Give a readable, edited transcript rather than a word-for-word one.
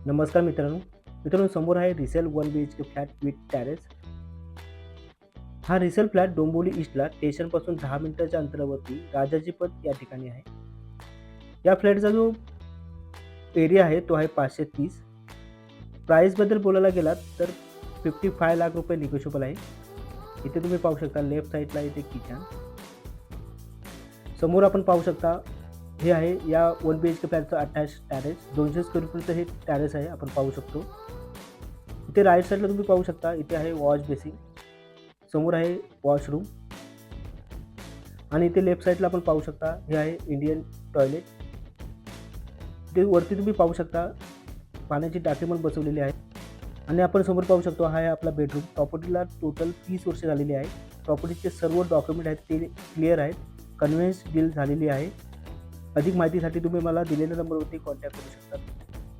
नमस्कार मित्रांनो, समोर आहे resale 1 BHK flat with terrace. हा रिसेल फ्लॅट डोंबिवली ईस्टला स्टेशनपासून 10 मिनिटाच्या अंतरावरती राजाजी पथ या ठिकाणी आहे. या फ्लॅटचा जो एरिया आहे तो आहे 530. प्राईसबद्दल बोलायला गेलात तर 55 लाख रुपये निगोशिएबल आहे. इथे तुम्ही पाहू शकता लेफ्ट साईडला इथे किचन. समोर आपण पाहू शकता हे आहे या 1 BHK फ्लॅटचं अटॅच टॅरेस. 200 स्क्वेअर फूटचं हे टॅरेस आहे, आपण पाहू शकतो. इथे राईट साईडला तुम्ही पाहू शकता इथे आहे वॉश बेसिन, समोर आहे वॉशरूम आणि इथे लेफ्ट साईडला आपण पाहू शकता हे आहे इंडियन टॉयलेट. इथे वरती तुम्ही पाहू शकता पाण्याची टाकी पण बसवलेली आहे आणि आपण समोर पाहू शकतो हा आहे आपला बेडरूम. प्रॉपर्टीला टोटल 30 वर्ष झालेली आहे. प्रॉपर्टीचे सर्व डॉक्युमेंट आहेत ते क्लिअर आहेत. कन्व्हेन्स डील झालेली आहे. अधिक माहितीसाठी तुम्ही मला दिलेल्या नंबरवरती कॉन्टॅक्ट करू शकता.